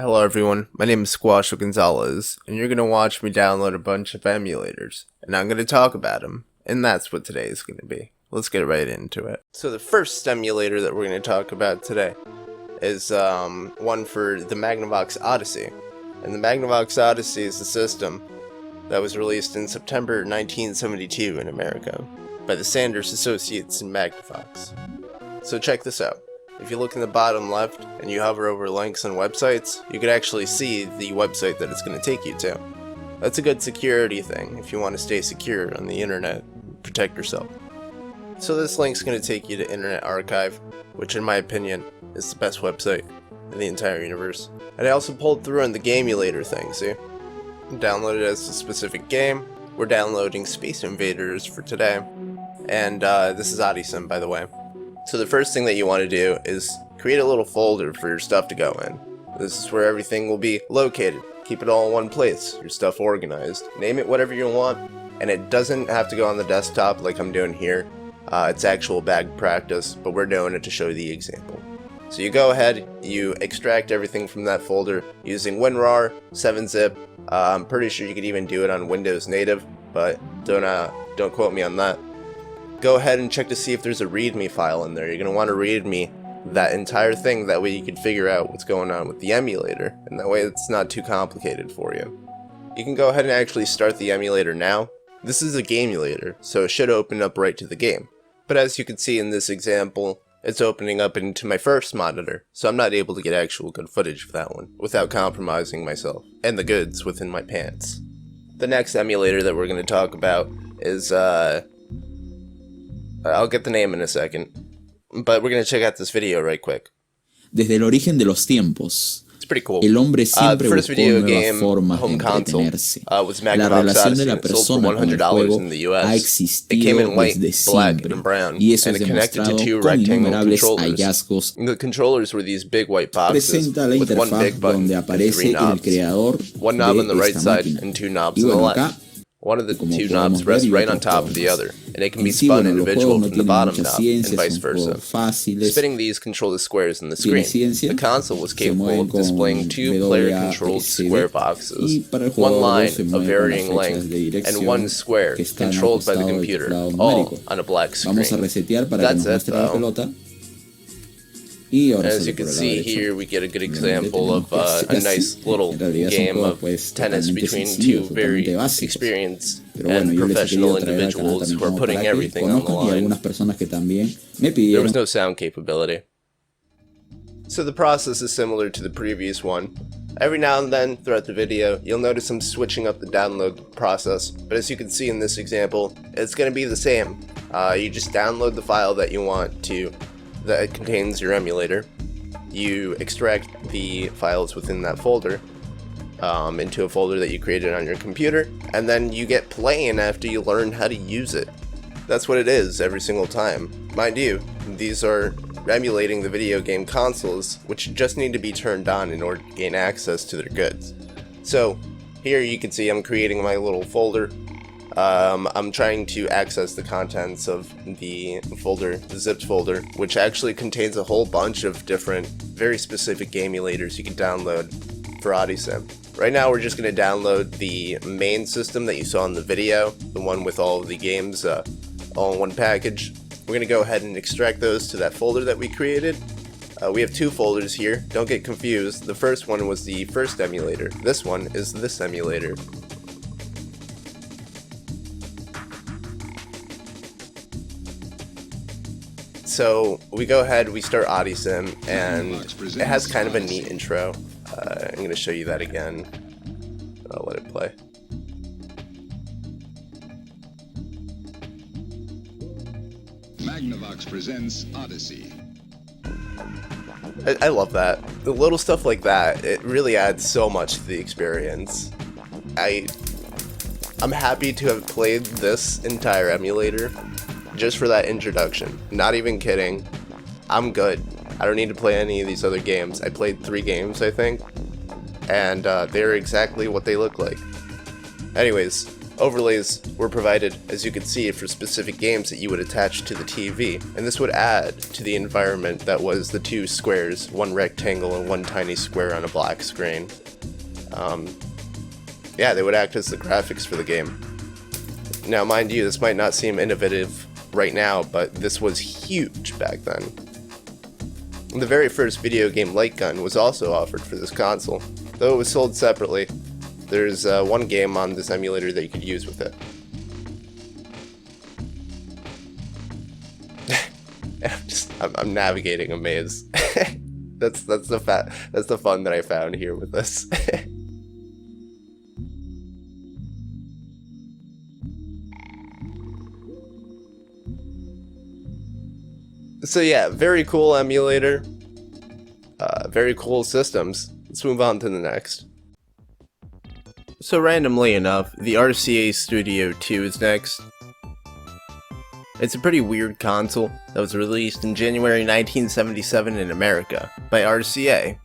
Hello everyone, my name is Squash Gonzalez, and you're going to watch me download a bunch of emulators, and I'm going to talk about them, and that's what today is going to be. Let's get right into it. So the first emulator that we're going to talk about today is one for the Magnavox Odyssey, and the Magnavox Odyssey is a system that was released in September 1972 in America by the Sanders Associates in Magnavox. So check this out. If you look in the bottom left and you hover over links on websites, you can actually see the website that it's going to take you to. That's a good security thing if you want to stay secure on the internet and protect yourself. So this link's going to take you to Internet Archive, which in my opinion is the best website in the entire universe. And I also pulled through on the Gamulator thing, see? Download it as a specific game. We're downloading Space Invaders for today. And this is Odysim, by the way. So the first thing that you want to do is create a little folder for your stuff to go in. This is where everything will be located. Keep it all in one place, your stuff organized. Name it whatever you want, and it doesn't have to go on the desktop like I'm doing here. It's actual bag practice, but we're doing it to show the example. So you go ahead, you extract everything from that folder using WinRAR, 7-zip. I'm pretty sure you could even do it on Windows native, but don't quote me on that. Go ahead and check to see if there's a README file in there. You're going to want to README that entire thing, that way you can figure out what's going on with the emulator, and that way it's not too complicated for you. You can go ahead and actually start the emulator now. This is a Gamulator, so it should open up right to the game. But as you can see in this example, it's opening up into my first monitor, so I'm not able to get actual good footage of that one without compromising myself and the goods within my pants. The next emulator that we're going to talk about is I'll get the name in a second, but we're going to check out this video right quick. Desde el origen de los tiempos, it's pretty cool. El hombre siempre first buscó video nuevas game formas de home console entretenerse. was La Magnavox relación de Odyssey, la and it sold for persona con el $100 juego in the ha US. It existido came in white, desde black, siempre, and brown, y eso and es it connected to demostrado two con rectangle innumerables controllers. hallazgos. The controllers were these big white boxes Presenta la with one big interfaz button donde and aparece three el knobs. creador One knob on the de right esta side máquina. and two knobs Y on the bueno, left. acá, One of the como two podemos knobs ver, rests y right on otras top of the formas. other, and it can be En sí, spun bueno, los individual juegos no from the tienen bottom mucha knob ciencia, and vice son versa. juegos fáciles. Spinning these control the squares in the Tiene screen. ciencia, The console was se capable mueven of con displaying two player-controlled WASD, square y boxes, para el one jugador line se of mueve con las varying flechas length, de dirección and one square que están al controlled by the costado del computer, teclado all numérico. on a black screen. Vamos a resetear para que That's nos muestre la pelota. Y ahora As you can see here, we get a good example of a nice little game of tennis between two very experienced and professional individuals who are putting everything on the line. There was no sound capability. So the process is similar to the previous one. Every now and then throughout the video, you'll notice I'm switching up the download process, but as you can see in this example, it's going to be the same. You just download the file that you want to, that contains your emulator. You extract the files within that folder into a folder that you created on your computer, and then you get playing after you learn how to use it. That's what it is every single time. Mind you, these are emulating the video game consoles, which just need to be turned on in order to gain access to their goods. So here you can see I'm creating my little folder. I'm trying to access the contents of the folder, the zipped folder, which actually contains a whole bunch of different, very specific emulators you can download for Odysim. Right now we're just going to download the main system that you saw in the video, the one with all of the games all in one package. We're going to go ahead and extract those to that folder that we created. We have two folders here, don't get confused. The first one was the first emulator. This one is this emulator. So we go ahead, we start Odysim, and it has kind of a neat intro. I'm going to show you that again. I'll let it play. Magnavox presents Odyssey. I love that. The little stuff like that, it really adds so much to the experience. I'm happy to have played this entire emulator just for that introduction. Not even kidding. I'm good. I don't need to play any of these other games. I played 3 games, I think, and they're exactly what they look like. Anyways, Overlays were provided, as you can see, for specific games that you would attach to the TV, and this would add to the environment that was the two squares, one rectangle and one tiny square on a black screen. Yeah, they would act as the graphics for the game. Now, mind you, this might not seem innovative right now, but this was huge back then. The very first video game light gun was also offered for this console, though it was sold separately. There's one game on this emulator that you could use with it. I'm navigating a maze. that's the fun that I found here with this. So yeah, very cool emulator. Very cool systems. Let's move on to the next. So randomly enough, the RCA Studio 2 is next. It's a pretty weird console that was released in January 1977 in America by RCA.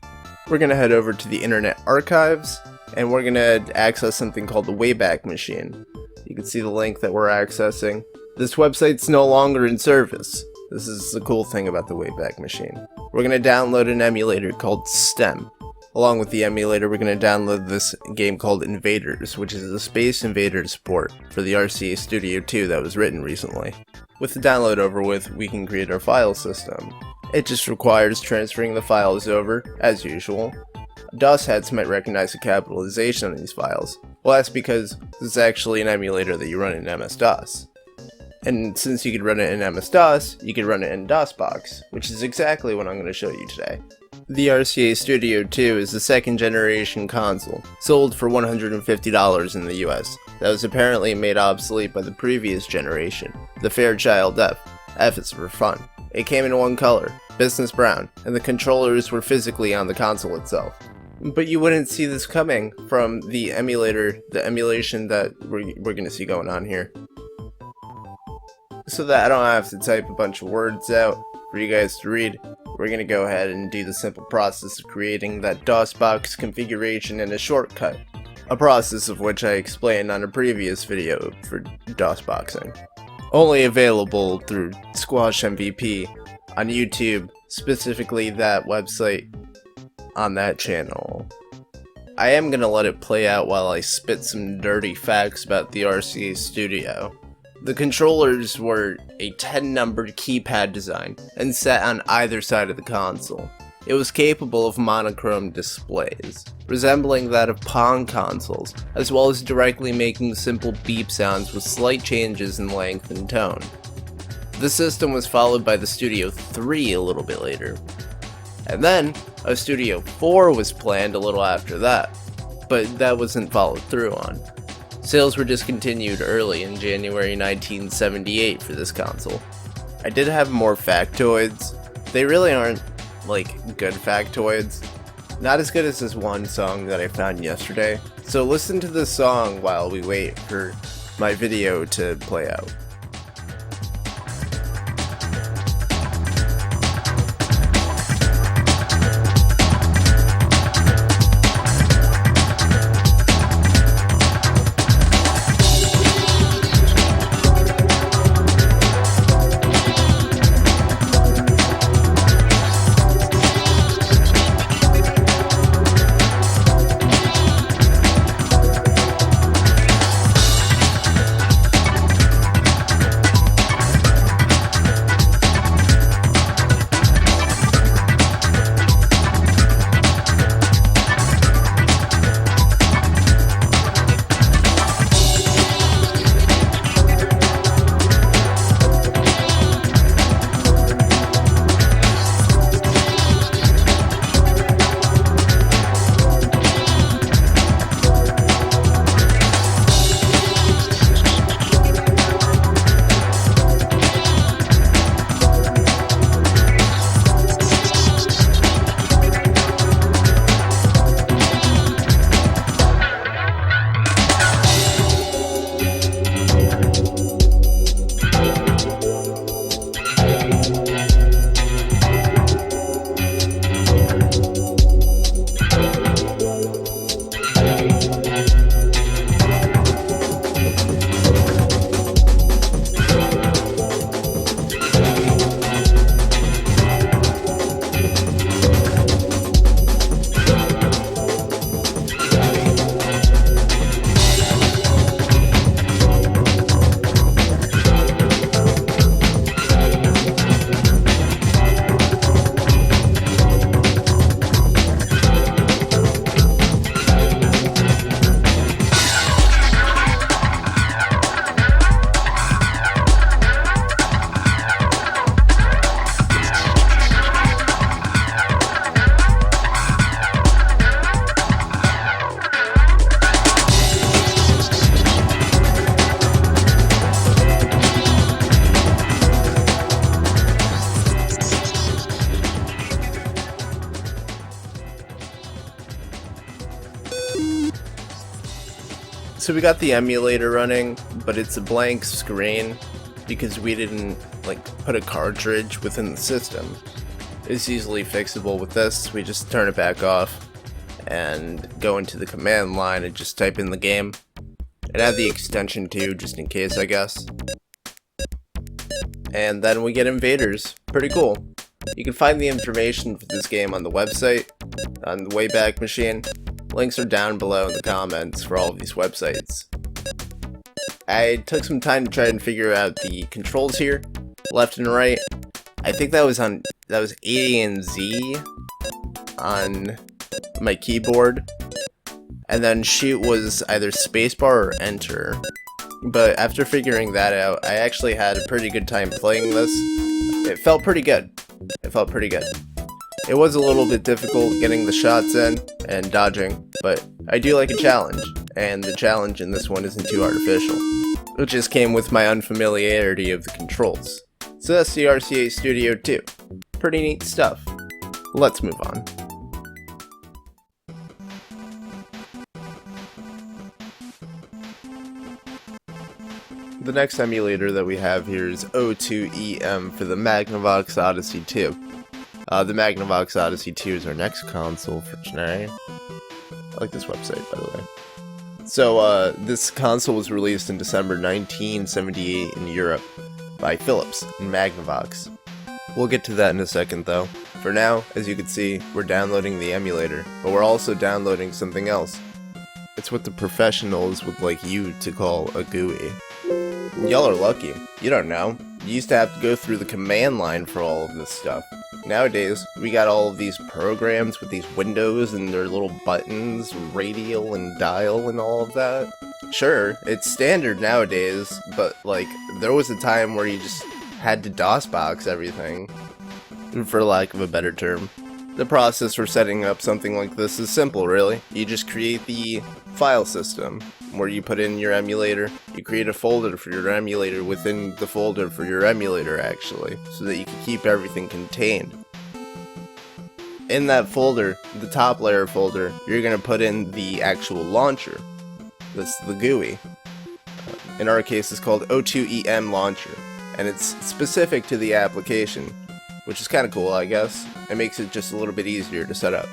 We're gonna head over to the Internet Archives, and we're gonna access something called the Wayback Machine. You can see the link that we're accessing. This website's no longer in service. This is the cool thing about the Wayback Machine. We're gonna download an emulator called STEM. Along with the emulator, we're going to download this game called Invaders, which is a Space Invaders port for the RCA Studio 2 that was written recently. With the download over with, we can create our file system. It just requires transferring the files over, as usual. DOS heads might recognize the capitalization on these files. Well, that's because this is actually an emulator that you run in MS-DOS. And since you could run it in MS-DOS, you could run it in DOSBox, which is exactly what I'm going to show you today. The RCA Studio 2 is the second generation console, sold for $150 in the US, that was apparently made obsolete by the previous generation, the Fairchild F. F is for fun. It came in one color, business brown, and the controllers were physically on the console itself. But you wouldn't see this coming from the emulator, the emulation that we're going to see going on here. So that I don't have to type a bunch of words out for you guys to read, we're going to go ahead and do the simple process of creating that DOSBox configuration in a shortcut, a process of which I explained on a previous video for DOSBoxing. Only available through Squash MVP on YouTube, specifically that website on that channel. I am going to let it play out while I spit some dirty facts about the RCA Studio. The controllers were a 10-numbered keypad design and sat on either side of the console. It was capable of monochrome displays, resembling that of Pong consoles, as well as directly making simple beep sounds with slight changes in length and tone. The system was followed by the Studio 3 a little bit later. And then, a Studio 4 was planned a little after that, but that wasn't followed through on. Sales were discontinued early in January 1978 for this console. I did have more factoids. They really aren't, like, good factoids. Not as good as this one song that I found yesterday. So listen to this song while we wait for my video to play out. So we got the emulator running, but it's a blank screen because we didn't like put a cartridge within the system. It's easily fixable with this. We just turn it back off and go into the command line and just type in the game. And add the extension too, just in case, I guess. And then we get invaders. Pretty cool. You can find the information for this game on the website, on the Wayback Machine. Links are down below in the comments for all of these websites. I took some time to try and figure out the controls here, left and right. I think that was A and Z on my keyboard, and then shoot was either spacebar or enter. But after figuring that out, I actually had a pretty good time playing this. It felt pretty good. It was a little bit difficult getting the shots in and dodging, but I do like a challenge, and the challenge in this one isn't too artificial. It just came with my unfamiliarity of the controls. So that's the RCA Studio 2. Pretty neat stuff. Let's move on. The next emulator that we have here is O2EM for the Magnavox Odyssey 2. The Magnavox Odyssey 2 is our next console for today. I like this website, by the way. So, this console was released in December 1978 in Europe by Philips and Magnavox. We'll get to that in a second, though. For now, as you can see, we're downloading the emulator, but we're also downloading something else. It's what the professionals would like you to call a GUI. Y'all are lucky. You don't know. You used to have to go through the command line for all of this stuff. Nowadays, we got all of these programs with these windows and their little buttons, radial and dial and all of that. Sure, it's standard nowadays, but like, there was a time where you just had to DOSBox everything, for lack of a better term. The process for setting up something like this is simple, really. You just create the file system, where you put in your emulator. You create a folder for your emulator within the folder for your emulator, actually, so that you can keep everything contained. In that folder, the top layer folder, you're going to put in the actual launcher. That's the GUI. In our case, it's called O2EM Launcher, and it's specific to the application, which is kind of cool, I guess. It makes it just a little bit easier to set up.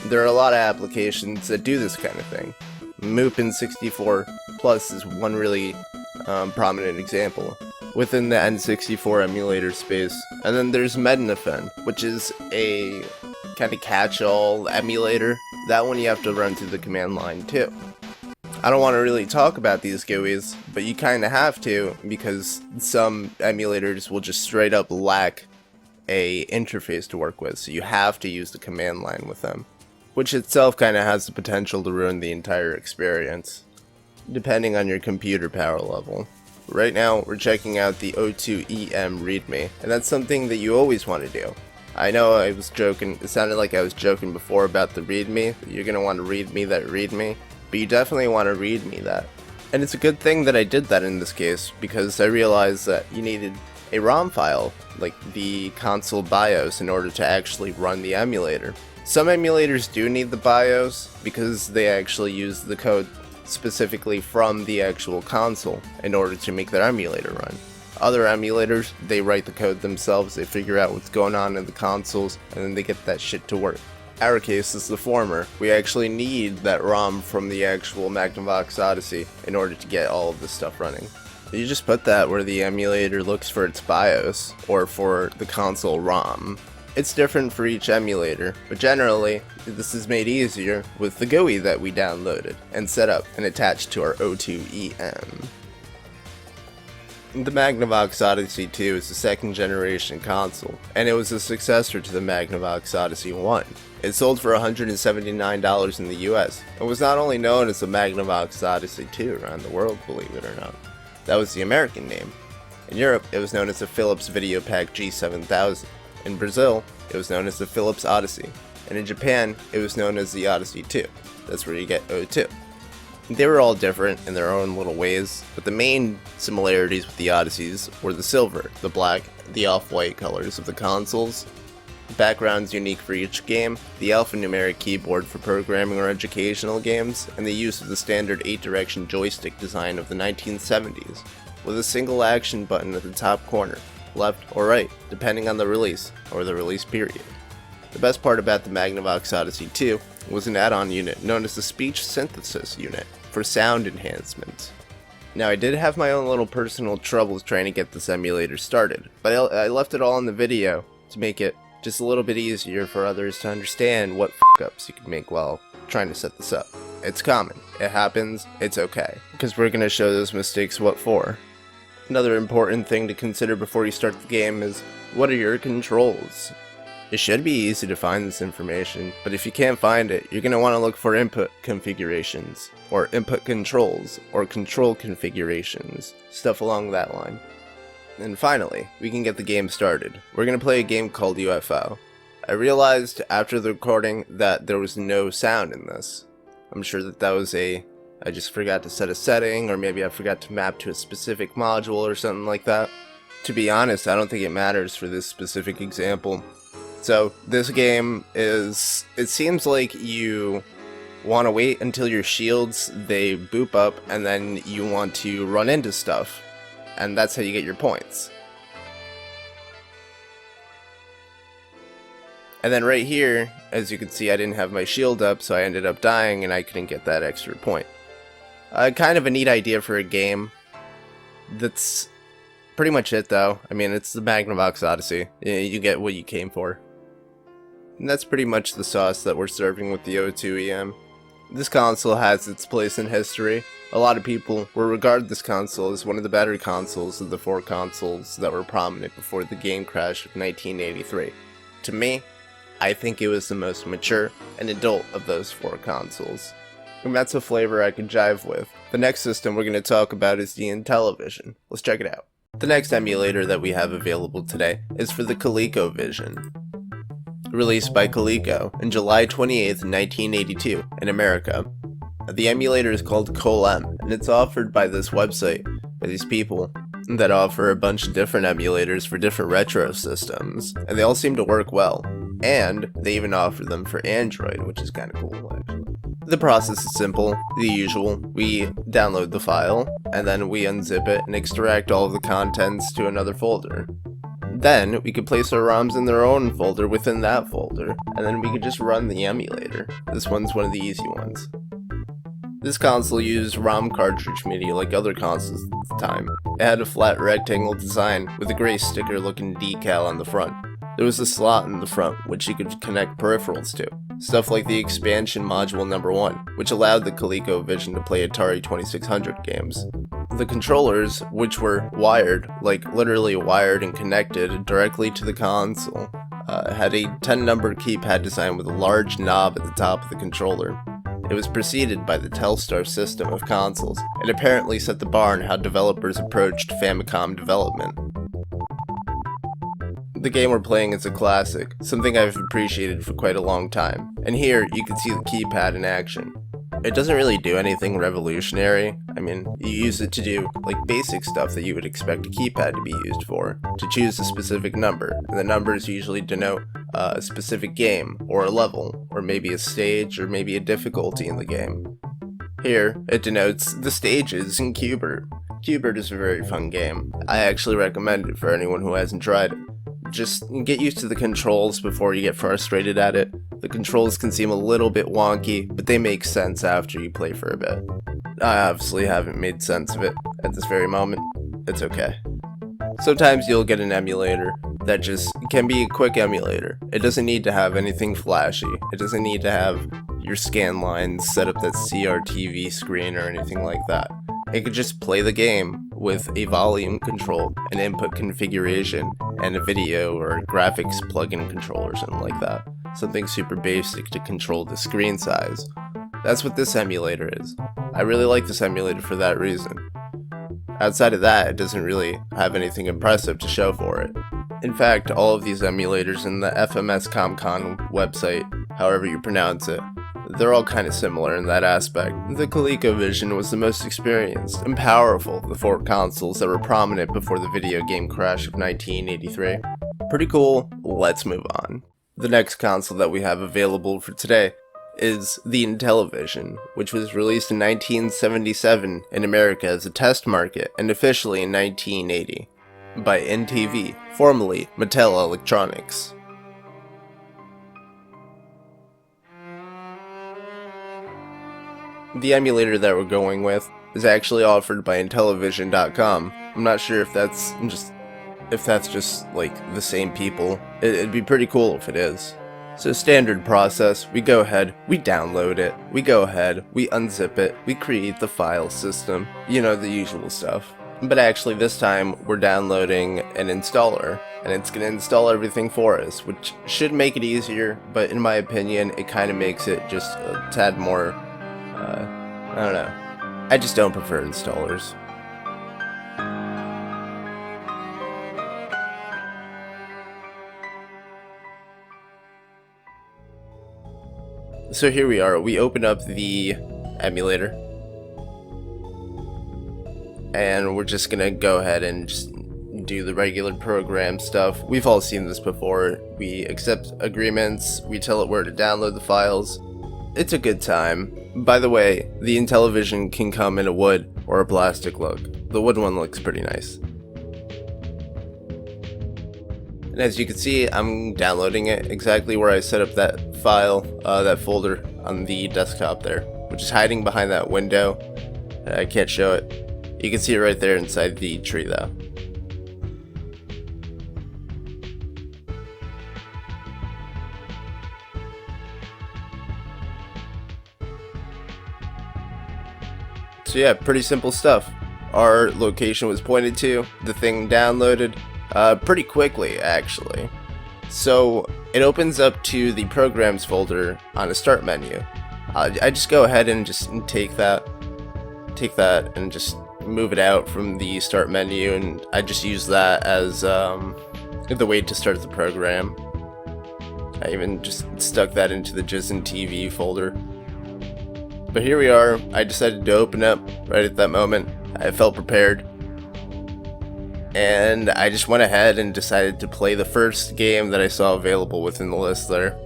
There are a lot of applications that do this kind of thing. Mupen64 Plus is one really prominent example within the N64 emulator space. And then there's Mednafen, which is a kind of catch-all emulator. That one you have to run through the command line too. I don't want to really talk about these GUIs, but you kind of have to, because some emulators will just straight up lack a interface to work with, so you have to use the command line with them, which itself kind of has the potential to ruin the entire experience, depending on your computer power level. Right now, we're checking out the O2EM README, and that's something that you always want to do. I know I was joking, it sounded like I was joking before about the README, you're going to want to read me that README, but you definitely want to read me that. And it's a good thing that I did that in this case, because I realized that you needed a ROM file, like the console BIOS, in order to actually run the emulator. Some emulators do need the BIOS, because they actually use the code specifically from the actual console in order to make their emulator run. Other emulators, they write the code themselves, they figure out what's going on in the consoles, and then they get that shit to work. Our case is the former. We actually need that ROM from the actual Magnavox Odyssey in order to get all of this stuff running. You just put that where the emulator looks for its BIOS, or for the console ROM. It's different for each emulator, but generally, this is made easier with the GUI that we downloaded and set up and attached to our O2EM. The Magnavox Odyssey 2 is a second generation console, and it was a successor to the Magnavox Odyssey 1. It sold for $179 in the US, and was not only known as the Magnavox Odyssey 2 around the world, believe it or not. That was the American name. In Europe, it was known as the Philips VideoPack G7000. In Brazil, it was known as the Philips Odyssey. And in Japan, it was known as the Odyssey 2. That's where you get O2. They were all different in their own little ways, but the main similarities with the Odysseys were the silver, the black, the off-white colors of the consoles, backgrounds unique for each game, the alphanumeric keyboard for programming or educational games, and the use of the standard 8-direction joystick design of the 1970s, with a single action button at the top corner, left or right, depending on the release, or the release period. The best part about the Magnavox Odyssey 2 was an add-on unit known as the Speech Synthesis Unit for sound enhancement. Now, I did have my own little personal troubles trying to get this emulator started, but I left it all in the video to make it just a little bit easier for others to understand what f***ups you can make while trying to set this up. It's common, it happens, it's okay, because we're going to show those mistakes what for. Another important thing to consider before you start the game is, what are your controls? It should be easy to find this information, but if you can't find it, you're going to want to look for input configurations, or input controls, or control configurations, stuff along that line. And finally, we can get the game started. We're going to play a game called UFO. I realized after the recording that there was no sound in this. I'm sure that was I just forgot to set a setting, or maybe I forgot to map to a specific module or something like that. To be honest, I don't think it matters for this specific example. So this game is, it seems like you want to wait until your shields, they boop up, and then you want to run into stuff. And that's how you get your points. And then right here, as you can see, I didn't have my shield up, so I ended up dying and I couldn't get that extra point. Kind of a neat idea for a game. That's pretty much it though. I mean, it's the Magnavox Odyssey. You get what you came for. And that's pretty much the sauce that we're serving with the O2 EM. This console has its place in history. A lot of people will regard this console as one of the better consoles of the 4 consoles that were prominent before the game crash of 1983. To me, I think it was the most mature and adult of those 4 consoles. And that's a flavor I can jive with. The next system we're going to talk about is the Intellivision. Let's check it out. The next emulator that we have available today is for the ColecoVision. Released by Coleco on July 28th, 1982 in America. The emulator is called ColEm, and it's offered by this website, by these people that offer a bunch of different emulators for different retro systems, and they all seem to work well. And they even offer them for Android, which is kind of cool, actually. The process is simple, the usual. We download the file, and then we unzip it and extract all of the contents to another folder. Then, we could place our ROMs in their own folder within that folder, and then we could just run the emulator. This one's one of the easy ones. This console used ROM cartridge media like other consoles at the time. It had a flat rectangle design with a gray sticker looking decal on the front. There was a slot in the front which you could connect peripherals to. Stuff like the expansion module number 1, which allowed the ColecoVision to play Atari 2600 games. The controllers, which were wired, like literally wired and connected directly to the console, had a 10-number keypad design with a large knob at the top of the controller. It was preceded by the Telstar system of consoles, and apparently set the bar on how developers approached Famicom development. The game we're playing is a classic, something I've appreciated for quite a long time, and here you can see the keypad in action. It doesn't really do anything revolutionary. I mean, you use it to do like basic stuff that you would expect a keypad to be used for, to choose a specific number, and the numbers usually denote a specific game, or a level, or maybe a stage, or maybe a difficulty in the game. Here, it denotes the stages in Qbert. Qbert is a very fun game. I actually recommend it for anyone who hasn't tried it. Just get used to the controls before you get frustrated at it. The controls can seem a little bit wonky, but they make sense after you play for a bit. I obviously haven't made sense of it at this very moment. It's okay. Sometimes you'll get an emulator that just can be a quick emulator. It doesn't need to have anything flashy. It doesn't need to have your scan lines set up that CRTV screen or anything like that. It could just play the game with a volume control, an input configuration, and a video or a graphics plugin control or something like that. Something super basic to control the screen size. That's what this emulator is. I really like this emulator for that reason. Outside of that, it doesn't really have anything impressive to show for it. In fact, all of these emulators in the FMS ComCon website, however you pronounce it, they're all kind of similar in that aspect. The ColecoVision was the most experienced and powerful of the 4 consoles that were prominent before the video game crash of 1983. Pretty cool, let's move on. The next console that we have available for today is the Intellivision, which was released in 1977 in America as a test market and officially in 1980 by INTV, formerly Mattel Electronics. The emulator that we're going with is actually offered by Intellivision.com. I'm not sure if that's just like the same people. It'd be pretty cool if it is. So standard process, we go ahead, we download it, we go ahead, we unzip it, we create the file system, you know, the usual stuff. But actually this time we're downloading an installer, and it's going to install everything for us, which should make it easier, but in my opinion it kind of makes it just a tad more, I don't know. I just don't prefer installers. So here we are, we open up the emulator, and we're just gonna go ahead and just do the regular program stuff. We've all seen this before. We accept agreements, we tell it where to download the files. It's a good time. By the way, the Intellivision can come in a wood or a plastic look. The wood one looks pretty nice. And as you can see, I'm downloading it exactly where I set up that file, that folder on the desktop there, which is hiding behind that window. I can't show it. You can see it right there inside the tree though. So yeah, pretty simple stuff. Our location was pointed to, the thing downloaded pretty quickly actually. So it opens up to the programs folder on a start menu. I just go ahead and just take that and just move it out from the start menu, and I just use that as the way to start the program. I even just stuck that into the INTV folder. But here we are, I decided to open up right at that moment. I felt prepared. And I just went ahead and decided to play the first game that I saw available within the list there.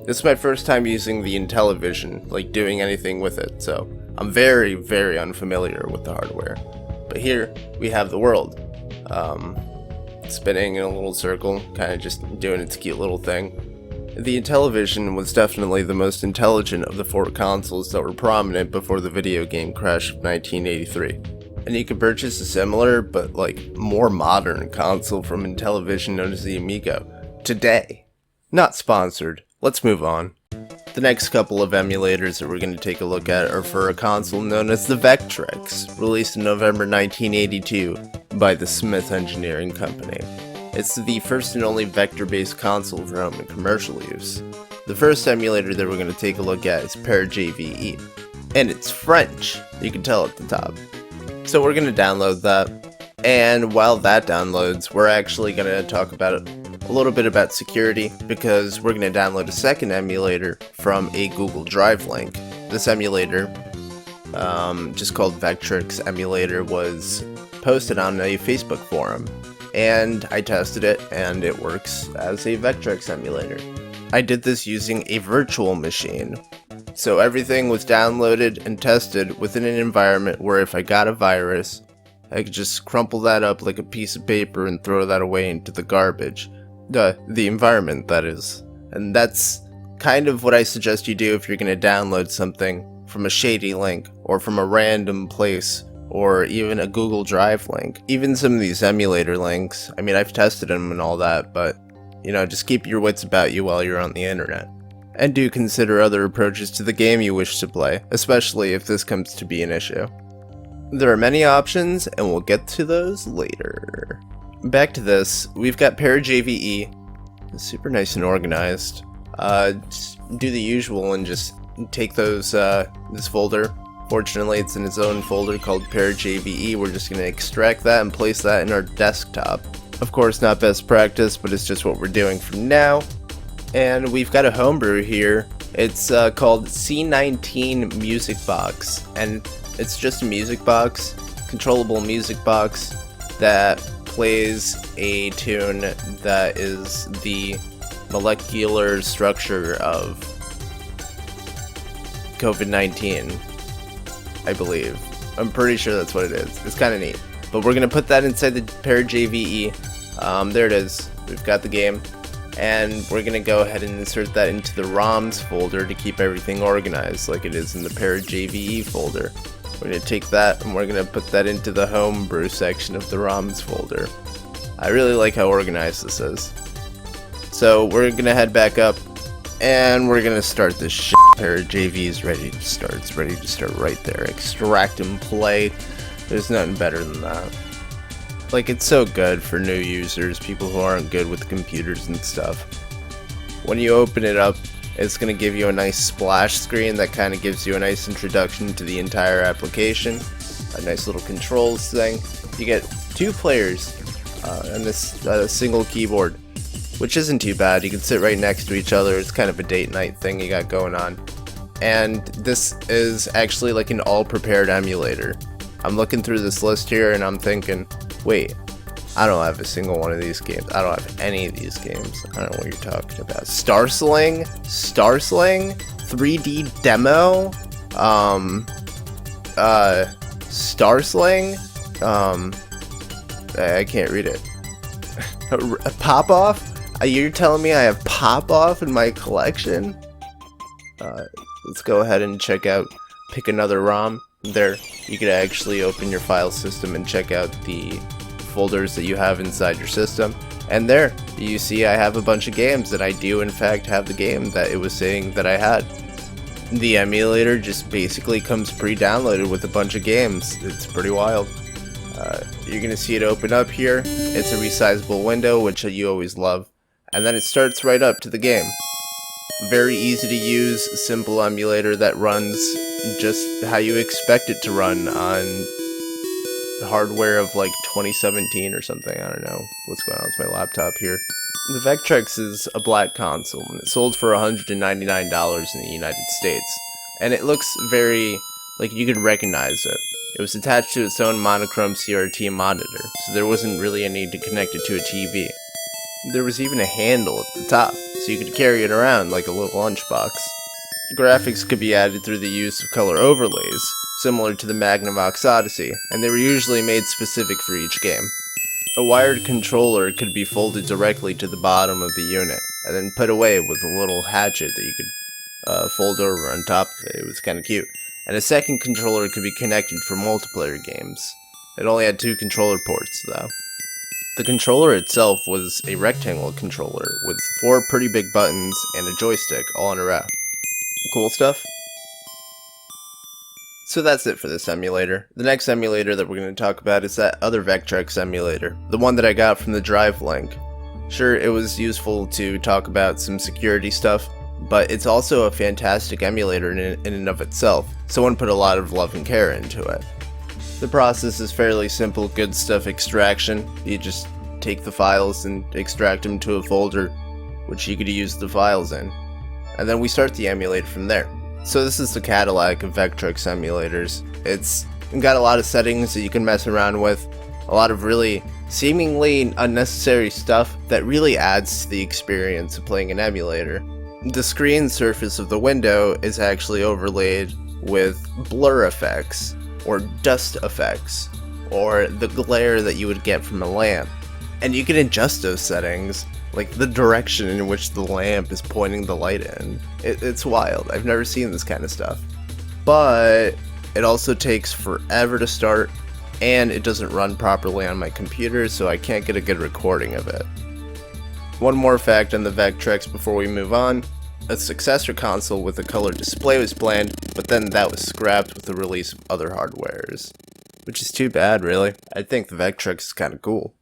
This is my first time using the Intellivision, like doing anything with it, so I'm very, very unfamiliar with the hardware. But here we have the world, spinning in a little circle, kind of just doing its cute little thing. The Intellivision was definitely the most intelligent of the 4 consoles that were prominent before the video game crash of 1983. And you can purchase a similar, but like more modern console from Intellivision known as the Amigo today. Not sponsored. Let's move on. The next couple of emulators that we're going to take a look at are for a console known as the Vectrex, released in November 1982 by the Smith Engineering Company. It's the first and only vector-based console for home and commercial use. The first emulator that we're going to take a look at is ParaJVE, and it's French, you can tell at the top. So we're going to download that, and while that downloads, we're actually going to talk about a little bit about security, because we're going to download a second emulator from a Google Drive link. This emulator, just called Vectrex Emulator, was posted on a Facebook forum, and I tested it, and it works as a Vectrex emulator. I did this using a virtual machine. So everything was downloaded and tested within an environment where if I got a virus, I could just crumple that up like a piece of paper and throw that away into the garbage. The environment, that is. And that's kind of what I suggest you do if you're going to download something from a shady link, or from a random place, or even a Google Drive link. Even some of these emulator links, I mean, I've tested them and all that, but, you know, just keep your wits about you while you're on the internet. And do consider other approaches to the game you wish to play, especially if this comes to be an issue. There are many options, and we'll get to those later. Back to this, we've got ParaJVE, super nice and organized. Just do the usual and just take those, this folder. Fortunately, it's in its own folder called ParaJVE. We're just going to extract that and place that in our desktop. Of course, not best practice, but it's just what we're doing for now. And we've got a homebrew here. It's called C19 Music Box, and it's just a music box, controllable music box that plays a tune that is the molecular structure of COVID-19, I believe. I'm pretty sure that's what it is. It's kind of neat. But we're going to put that inside the ParaJVE. There it is. We've got the game. And we're going to go ahead and insert that into the ROMs folder to keep everything organized like it is in the ParaJVE folder. We're going to take that and we're going to put that into the homebrew section of the ROMs folder. I really like how organized this is. So we're going to head back up and we're going to start this shit. ParaJVE is ready to start. It's ready to start right there. Extract and play. There's nothing better than that. Like, it's so good for new users, people who aren't good with computers and stuff. When you open it up, it's going to give you a nice splash screen that kind of gives you a nice introduction to the entire application. A nice little controls thing. You get 2 players and this single keyboard, which isn't too bad. You can sit right next to each other. It's kind of a date night thing you got going on. And this is actually like an all-prepared emulator. I'm looking through this list here and I'm thinking, wait, I don't have a single one of these games. I don't have any of these games. I don't know what you're talking about. Starsling? 3D demo? Starsling? I can't read it. Pop-Off? You're telling me I have Pop-Off in my collection? Let's go ahead and check out, pick another ROM. There, you could actually open your file system and check out the folders that you have inside your system. And there, you see I have a bunch of games that I do in fact have the game that it was saying that I had. The emulator just basically comes pre-downloaded with a bunch of games. It's pretty wild. You're going to see it open up here. It's a resizable window, which you always love. And then it starts right up to the game. Very easy to use, simple emulator that runs just how you expect it to run on hardware of like 2017 or something. I don't know what's going on with my laptop here. The Vectrex is a black console and it sold for $199 in the United States. And it looks very, like, you could recognize it. It was attached to its own monochrome CRT monitor, so there wasn't really a need to connect it to a TV. There was even a handle at the top, so you could carry it around like a little lunchbox. Graphics could be added through the use of color overlays, similar to the Magnavox Odyssey, and they were usually made specific for each game. A wired controller could be folded directly to the bottom of the unit, and then put away with a little hatchet that you could fold over on top of it. It was kind of cute. And a second controller could be connected for multiplayer games. It only had 2 controller ports, though. The controller itself was a rectangle controller with 4 pretty big buttons and a joystick all in a row. Cool stuff? So that's it for this emulator. The next emulator that we're going to talk about is that other Vectrex emulator, the one that I got from the Drive link. Sure, it was useful to talk about some security stuff, but it's also a fantastic emulator in and of itself. Someone put a lot of love and care into it. The process is fairly simple, good stuff extraction. You just take the files and extract them to a folder, which you could use the files in. And then we start the emulator from there. So this is the Cadillac of Vectrex emulators. It's got a lot of settings that you can mess around with, a lot of really seemingly unnecessary stuff that really adds to the experience of playing an emulator. The screen surface of the window is actually overlaid with blur effects, or dust effects, or the glare that you would get from a lamp. And you can adjust those settings, like the direction in which the lamp is pointing the light in. It's wild. I've never seen this kind of stuff. But it also takes forever to start, and it doesn't run properly on my computer, so I can't get a good recording of it. One more fact on the Vectrex before we move on. A successor console with a color display was planned, but then that was scrapped with the release of other hardwares. Which is too bad, really. I think the Vectrex is kind of cool.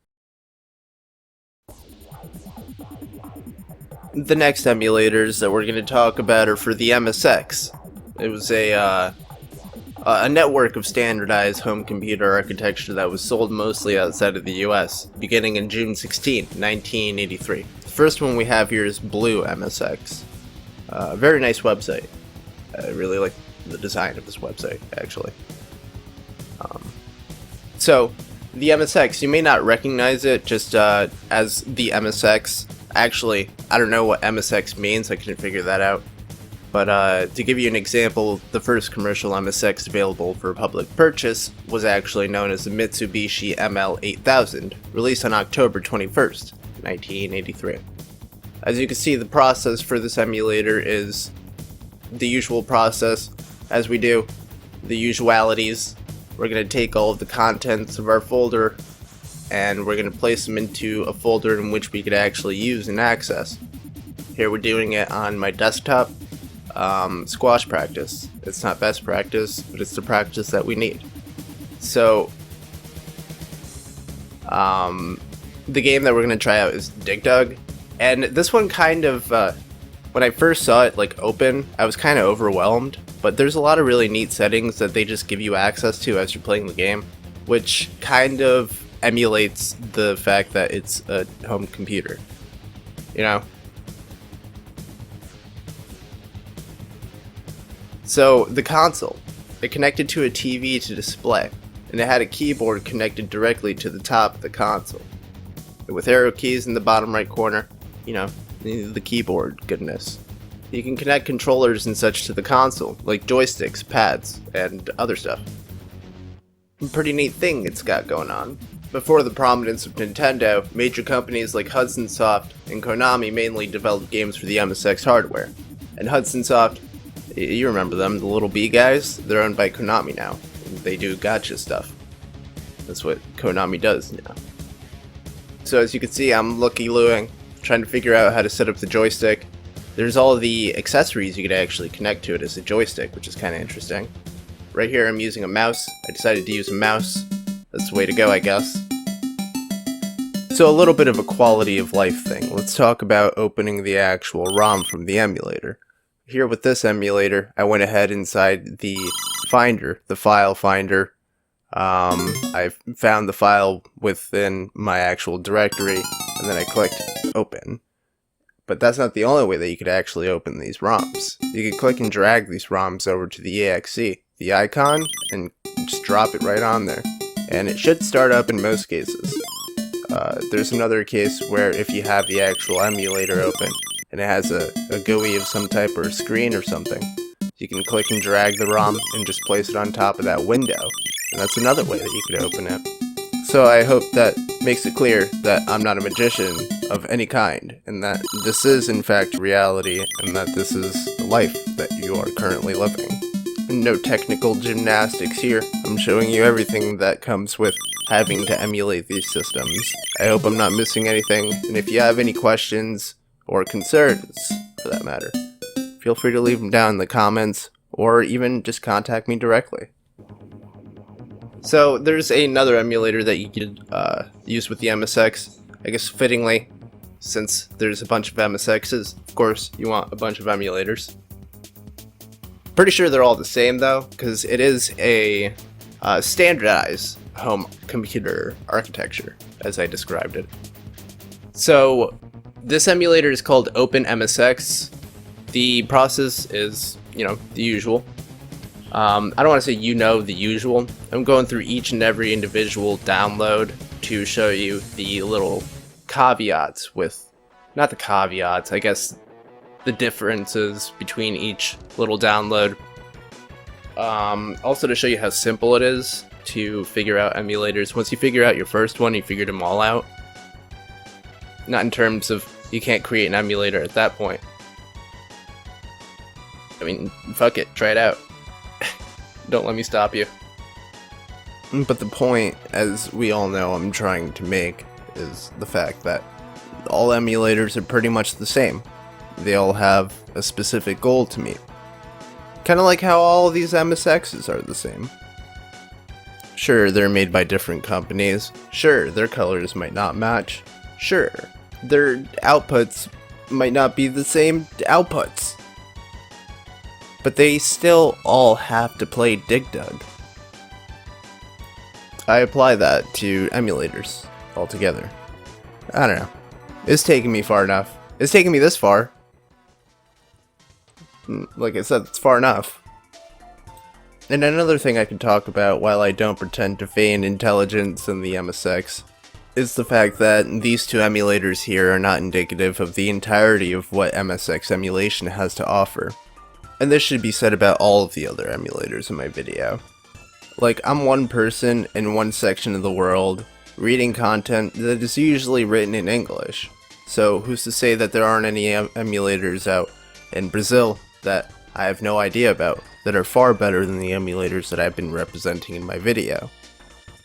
The next emulators that we're going to talk about are for the MSX. It was a network of standardized home computer architecture that was sold mostly outside of the US, beginning in June 16, 1983. The first one we have here is Blue MSX. Very nice website. I really like the design of this website, actually. So, the MSX, you may not recognize it just as the MSX. Actually, I don't know what MSX means, I couldn't figure that out. But to give you an example, the first commercial MSX available for public purchase was actually known as the Mitsubishi ML8000, released on October 21st, 1983. As you can see, the process for this emulator is the usual process, as we do, the usualities. We're going to take all of the contents of our folder and we're going to place them into a folder in which we could actually use and access. Here we're doing it on my desktop. Squash practice. It's not best practice, but it's the practice that we need. So, the game that we're going to try out is Dig Dug. And this one kind of, when I first saw it like open, I was kind of overwhelmed. But there's a lot of really neat settings that they just give you access to as you're playing the game, which kind of emulates the fact that it's a home computer. You know? So, the console, it connected to a TV to display, and it had a keyboard connected directly to the top of the console. With arrow keys in the bottom right corner, you know, the keyboard goodness. You can connect controllers and such to the console, like joysticks, pads, and other stuff. A pretty neat thing it's got going on. Before the prominence of Nintendo, major companies like Hudson Soft and Konami mainly developed games for the MSX hardware. And Hudson Soft, you remember them, the little B guys? They're owned by Konami now. They do gacha stuff. That's what Konami does now. So as you can see, I'm looky-looing, trying to figure out how to set up the joystick. There's all the accessories you could actually connect to it as a joystick, which is kind of interesting. Right here I'm using a mouse. I decided to use a mouse. That's the way to go, I guess. So a little bit of a quality of life thing. Let's talk about opening the actual ROM from the emulator. Here with this emulator, I went ahead inside the finder, the file finder. I found the file within my actual directory, and then I clicked open. But that's not the only way that you could actually open these ROMs. You could click and drag these ROMs over to the exe, the icon, and just drop it right on there. And it should start up in most cases. There's another case where if you have the actual emulator open, and it has a GUI of some type or a screen or something, you can click and drag the ROM and just place it on top of that window. And that's another way that you could open it. So I hope that makes it clear that I'm not a magician of any kind, and that this is in fact reality, and that this is the life that you are currently living. No technical gymnastics here. I'm showing you everything that comes with having to emulate these systems. I hope I'm not missing anything, and if you have any questions, or concerns, for that matter, feel free to leave them down in the comments, or even just contact me directly. So there's another emulator that you could use with the MSX, I guess fittingly, since there's a bunch of MSXs, of course you want a bunch of emulators. Pretty sure they're all the same though, because it is a standardized home computer architecture, as I described it. So this emulator is called OpenMSX. The process is, the usual. I don't want to say the usual. I'm going through each and every individual download to show you the little caveats with, not the caveats, I guess the differences between each little download. Also to show you how simple it is to figure out emulators. Once you figure out your first one, you figured them all out. Not in terms of you can't create an emulator at that point. I mean, fuck it, try it out. Don't let me stop you. But the point, as we all know I'm trying to make, is the fact that all emulators are pretty much the same. They all have a specific goal to meet. Kind of like how all of these MSXs are the same. Sure, they're made by different companies. Sure, their colors might not match. Sure, their outputs might not be the same outputs. But they still all have to play Dig Dug. I apply that to emulators altogether. I don't know. It's taking me far enough. It's taking me this far. Like I said, it's far enough. And another thing I can talk about, while I don't pretend to feign intelligence in the MSX, is the fact that these two emulators here are not indicative of the entirety of what MSX emulation has to offer. And this should be said about all of the other emulators in my video. Like, I'm one person in one section of the world reading content that is usually written in English. So who's to say that there aren't any emulators out in Brazil that I have no idea about that are far better than the emulators that I've been representing in my video.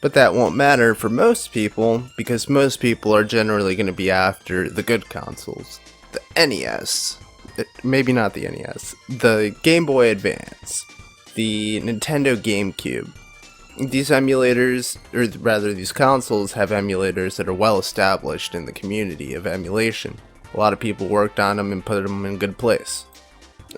But that won't matter for most people, because most people are generally going to be after the good consoles. The NES, maybe not the NES, the Game Boy Advance, the Nintendo GameCube. These emulators, or rather these consoles, have emulators that are well established in the community of emulation. A lot of people worked on them and put them in a good place.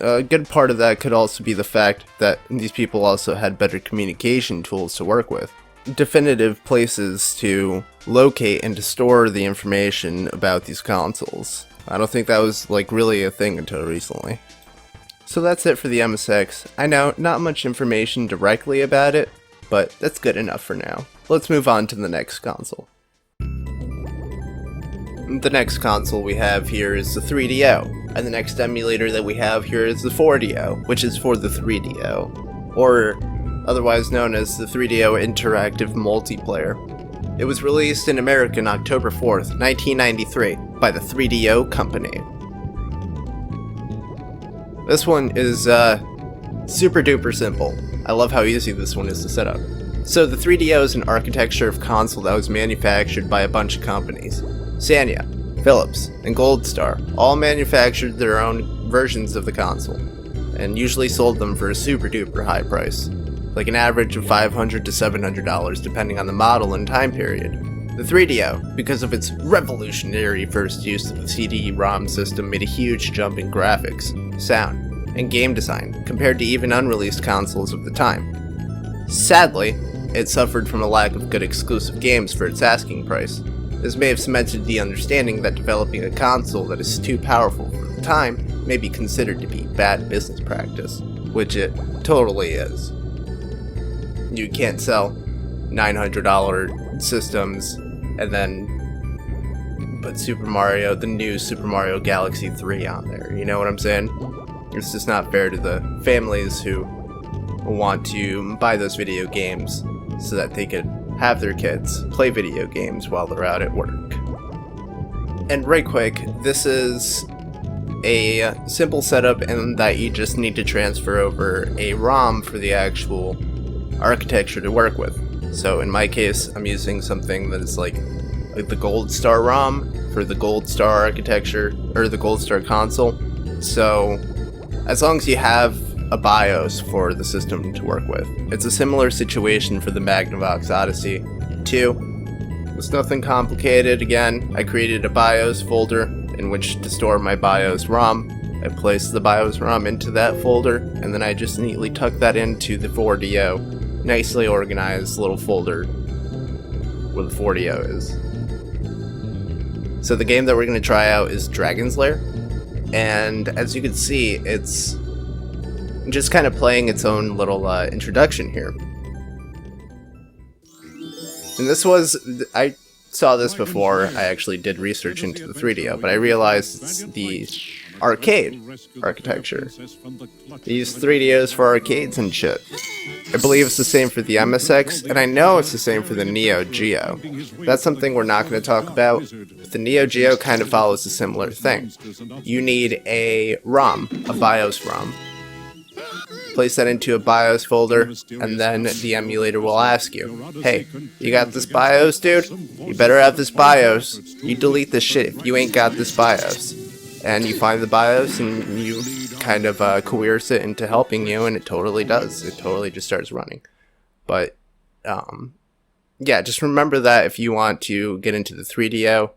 A good part of that could also be the fact that these people also had better communication tools to work with. Definitive places to locate and to store the information about these consoles. I don't think that was like really a thing until recently. So that's it for the MSX. I know, not much information directly about it, but that's good enough for now. Let's move on to the next console. The next console we have here is the 3DO, and the next emulator that we have here is the 4DO, which is for the 3DO, or otherwise known as the 3DO Interactive Multiplayer. It was released in America on October 4th, 1993, by the 3DO Company. This one is super duper simple. I love how easy this one is to set up. So the 3DO is an architecture of console that was manufactured by a bunch of companies. Sanya, Philips, and Gold Star all manufactured their own versions of the console, and usually sold them for a super duper high price, like an average of $500 to $700 depending on the model and time period. The 3DO, because of its revolutionary first use of the CD-ROM system, made a huge jump in graphics, sound, and game design compared to even unreleased consoles of the time. Sadly, it suffered from a lack of good exclusive games for its asking price. This may have cemented the understanding that developing a console that is too powerful for the time may be considered to be bad business practice, which it totally is. You can't sell $900 systems and then put the new Super Mario Galaxy 3 on there, you know what I'm saying? It's just not fair to the families who want to buy those video games so that they could have their kids play video games while they're out at work. And right quick, this is a simple setup in that you just need to transfer over a ROM for the actual architecture to work with. So in my case, I'm using something that is like the Gold Star ROM for the Gold Star architecture, or the Gold Star console. So as long as you have a BIOS for the system to work with. It's a similar situation for the Magnavox Odyssey 2. It's nothing complicated. Again, I created a BIOS folder in which to store my BIOS ROM. I placed the BIOS ROM into that folder, and then I just neatly tucked that into the 4DO. Nicely organized little folder where the 4DO is. So the game that we're going to try out is Dragon's Lair, and as you can see, it's just kind of playing its own little introduction here. And this was, I saw this before I actually did research into the 3DO, but I realized it's the arcade architecture. They use 3DOs for arcades and shit. I believe it's the same for the MSX, and I know it's the same for the Neo Geo. That's something we're not going to talk about, but the Neo Geo kind of follows a similar thing. You need a ROM, a BIOS ROM. Place that into a BIOS folder, and then the emulator will ask you, hey, you got this BIOS, dude? You better have this BIOS. You delete this shit if you ain't got this BIOS. And you find the BIOS, and you kind of coerce it into helping you, and it totally does. It totally just starts running. But, yeah, just remember that if you want to get into the 3DO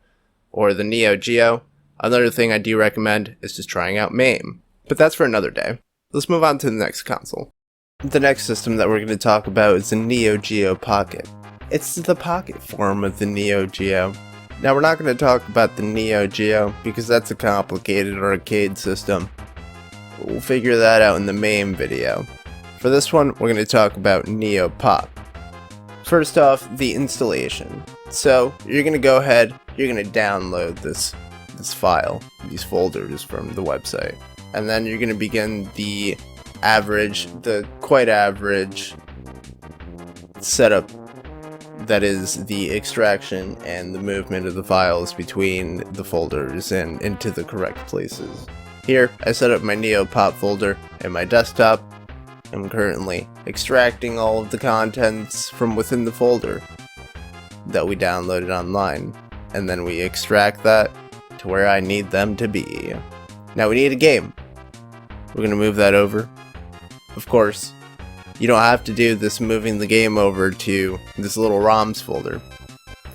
or the Neo Geo. Another thing I do recommend is just trying out MAME. But that's for another day. Let's move on to the next console. The next system that we're going to talk about is the Neo Geo Pocket. It's the pocket form of the Neo Geo. Now we're not going to talk about the Neo Geo because that's a complicated arcade system. We'll figure that out in the MAME video. For this one, we're going to talk about Neo Pop. First off, the installation. So you're gonna go ahead, you're gonna download this file, these folders from the website, and then you're gonna begin the quite average setup, that is the extraction and the movement of the files between the folders and into the correct places. Here, I set up my NeoPop folder in my desktop. I'm currently extracting all of the contents from within the folder that we downloaded online, and then we extract that to where I need them to be. Now we need a game. We're going to move that over. Of course, you don't have to do this moving the game over to this little ROMs folder.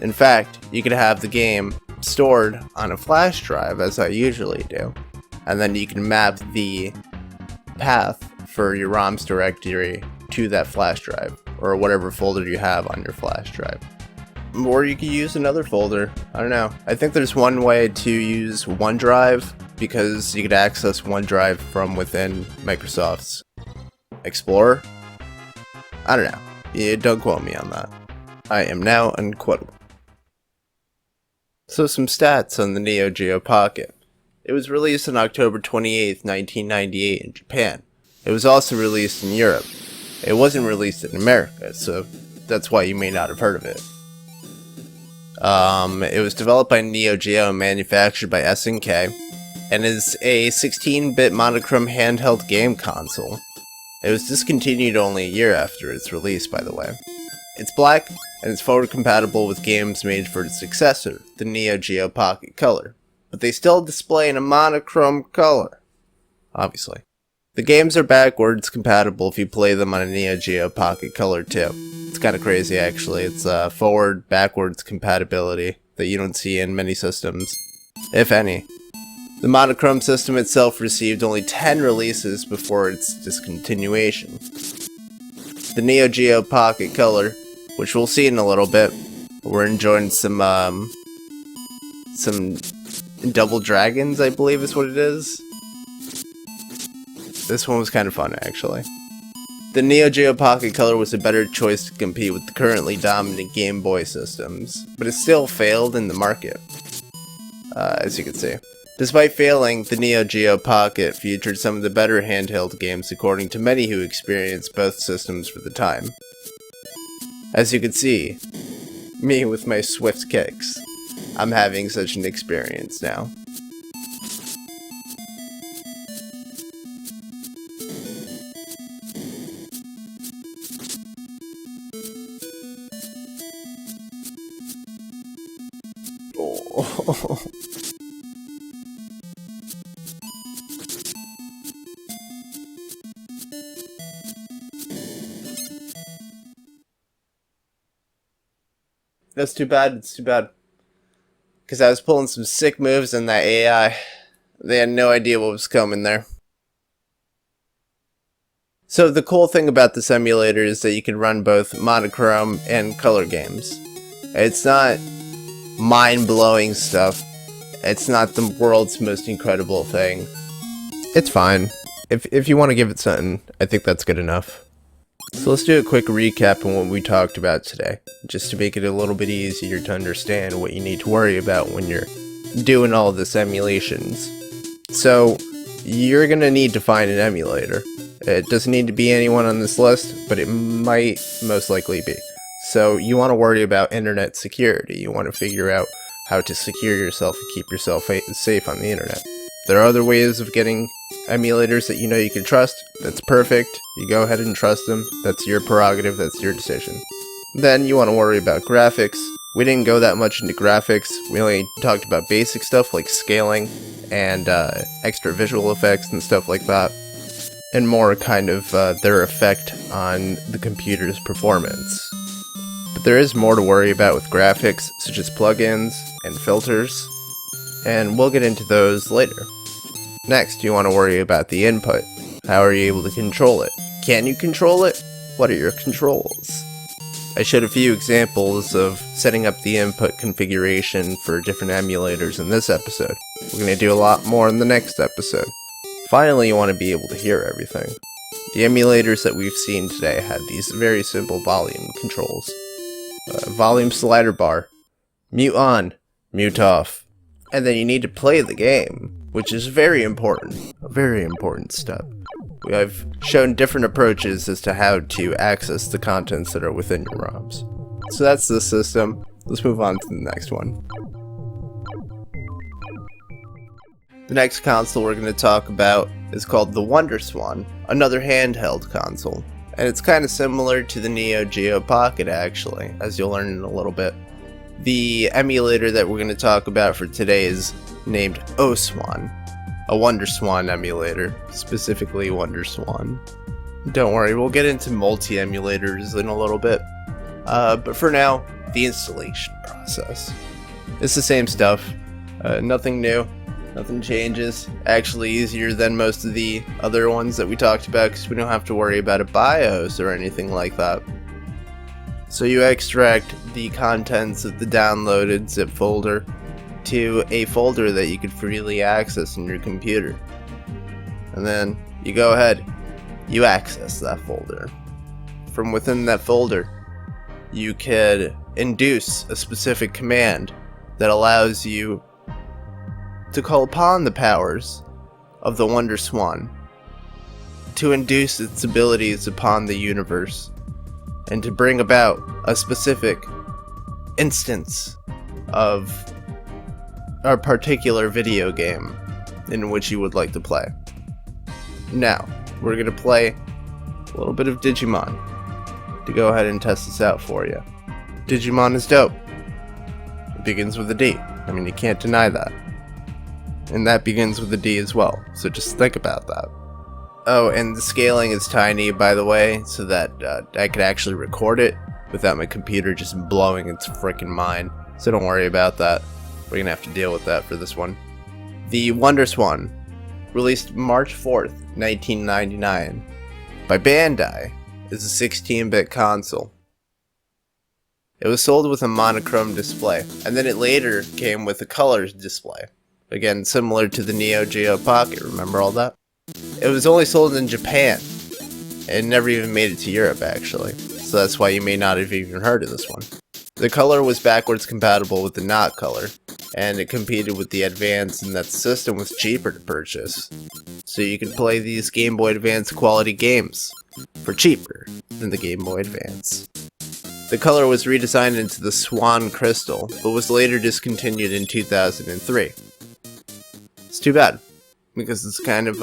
In fact, you could have the game stored on a flash drive, as I usually do, and then you can map the path for your ROMs directory to that flash drive, or whatever folder you have on your flash drive. Or you could use another folder. I don't know. I think there's one way to use OneDrive, because you could access OneDrive from within Microsoft's Explorer. I don't know. Yeah, don't quote me on that. I am now unquotable. So some stats on the Geo Pocket. It was released on October 28th, 1998 in Japan. It was also released in Europe. It wasn't released in America, so that's why you may not have heard of it. It was developed by Neo Geo and manufactured by SNK, and is a 16-bit monochrome handheld game console. It was discontinued only a year after its release, by the way. It's black, and it's forward compatible with games made for its successor, the Neo Geo Pocket Color, but they still display in a monochrome color, obviously. The games are backwards compatible if you play them on a Neo Geo Pocket Color too. It's kind of crazy actually. It's forward-backwards compatibility that you don't see in many systems, if any. The monochrome system itself received only 10 releases before its discontinuation. The Neo Geo Pocket Color, which we'll see in a little bit, we're enjoying some Double Dragons, I believe is what it is. This one was kind of fun, actually. The Neo Geo Pocket Color was a better choice to compete with the currently dominant Game Boy systems, but it still failed in the market, as you can see. Despite failing, the Neo Geo Pocket featured some of the better handheld games according to many who experienced both systems for the time. As you can see, me with my swift kicks, I'm having such an experience now. Oh. That's too bad, it's too bad. Because I was pulling some sick moves in that AI. They had no idea what was coming there. So the cool thing about this emulator is that you can run both monochrome and color games. It's not mind-blowing stuff. It's not the world's most incredible thing. It's fine. If you want to give it something, I think that's good enough. So let's do a quick recap on what we talked about today, just to make it a little bit easier to understand what you need to worry about when you're doing all this emulations. So, you're going to need to find an emulator. It doesn't need to be anyone on this list, but it might most likely be. So, you want to worry about internet security. You want to figure out how to secure yourself and keep yourself safe on the internet. There are other ways of getting emulators that you know you can trust. That's perfect. You go ahead and trust them. That's your prerogative. That's your decision. Then you want to worry about graphics. We didn't go that much into graphics. We only talked about basic stuff like scaling and extra visual effects and stuff like that, and more kind of their effect on the computer's performance. But there is more to worry about with graphics, such as plugins and filters, and we'll get into those later. Next, you want to worry about the input. How are you able to control it? Can you control it? What are your controls? I showed a few examples of setting up the input configuration for different emulators in this episode. We're going to do a lot more in the next episode. Finally, you want to be able to hear everything. The emulators that we've seen today had these very simple volume controls. volume slider bar, mute on, mute off. And then you need to play the game, which is very important, a very important step. I've shown different approaches as to how to access the contents that are within your ROMs. So that's the system. Let's move on to the next one. The next console we're going to talk about is called the Wonderswan, another handheld console. And it's kind of similar to the Neo Geo Pocket actually, as you'll learn in a little bit. The emulator that we're going to talk about for today is named OSwan, a Wonderswan emulator, specifically Wonderswan. Don't worry, we'll get into multi-emulators in a little bit. But for now, the installation process. It's the same stuff, nothing new. Nothing changes. Actually easier than most of the other ones that we talked about because we don't have to worry about a BIOS or anything like that. So you extract the contents of the downloaded zip folder to a folder that you could freely access in your computer. And then you go ahead, you access that folder. From within that folder, you could induce a specific command that allows you to call upon the powers of the Wonderswan to induce its abilities upon the universe and to bring about a specific instance of a particular video game in which you would like to play. Now, we're going to play a little bit of Digimon to go ahead and test this out for you. Digimon is dope. It begins with a D. I mean, you can't deny that. And that begins with a D as well, so just think about that. Oh, and the scaling is tiny, by the way, so that I could actually record it without my computer just blowing its frickin' mind. So don't worry about that. We're gonna have to deal with that for this one. The Wonderswan, released March 4th, 1999, by Bandai, is a 16-bit console. It was sold with a monochrome display, and then it later came with a colors display. Again, similar to the Neo Geo Pocket, remember all that? It was only sold in Japan. It never even made it to Europe, actually. So that's why you may not have even heard of this one. The color was backwards compatible with the not color, and it competed with the Advance in that the system was cheaper to purchase. So you could play these Game Boy Advance quality games for cheaper than the Game Boy Advance. The color was redesigned into the Swan Crystal, but was later discontinued in 2003. It's too bad, because it's kind of,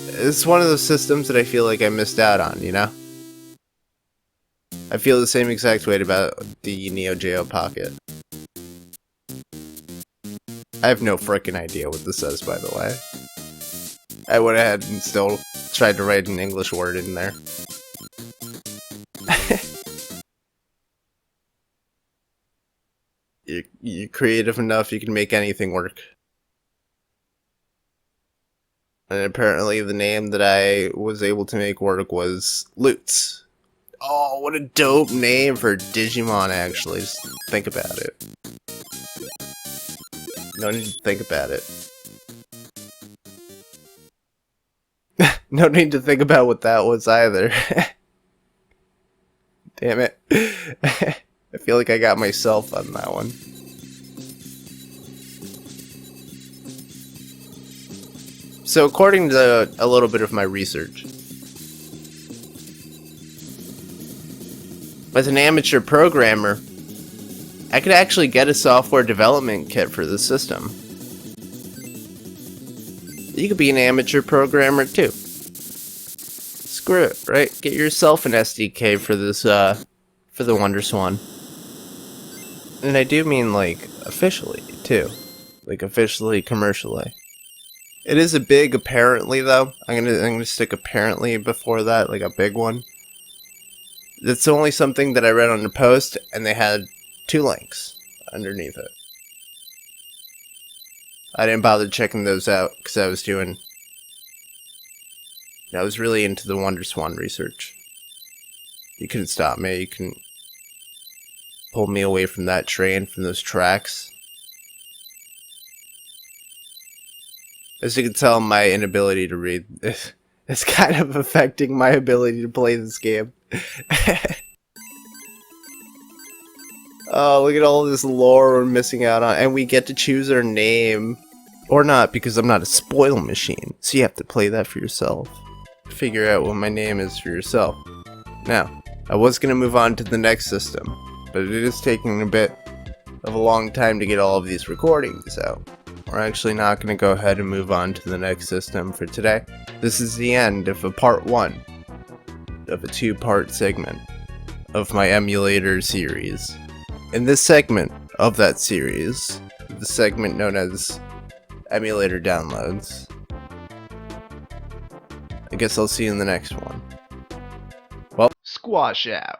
it's one of those systems that I feel like I missed out on, you know? I feel the same exact way about the Neo Geo Pocket. I have no frickin' idea what this says, by the way. I went ahead and still tried to write an English word in there. You're creative enough, you can make anything work. And apparently the name that I was able to make work was Lutz. Oh, what a dope name for Digimon, actually. Just think about it. No need to think about it. No need to think about what that was either. Damn it. I feel like I got myself on that one. So according to a little bit of my research, as an amateur programmer, I could actually get a software development kit for the system. You could be an amateur programmer too. Screw it, right? Get yourself an SDK for this, for the Wonderswan. And I do mean, like, officially, too. Like, officially, commercially. It is a big apparently, though. I'm gonna stick apparently before that, like a big one. That's only something that I read on the post, and they had 2 links underneath it. I didn't bother checking those out, because I was really into the Wonderswan research. You couldn't stop me, you couldn't pull me away from that train, from those tracks. As you can tell, my inability to read It's kind of affecting my ability to play this game. Oh, look at all this lore we're missing out on. And we get to choose our name. Or not, because I'm not a spoil machine. So you have to play that for yourself. Figure out what my name is for yourself. Now, I was going to move on to the next system, but it is taking a bit of a long time to get all of these recordings out. We're actually not going to go ahead and move on to the next system for today. This is the end of a part 1 of a 2-part segment of my emulator series. In this segment of that series, the segment known as Emulator Downloads, I guess I'll see you in the next one. Well, squash out.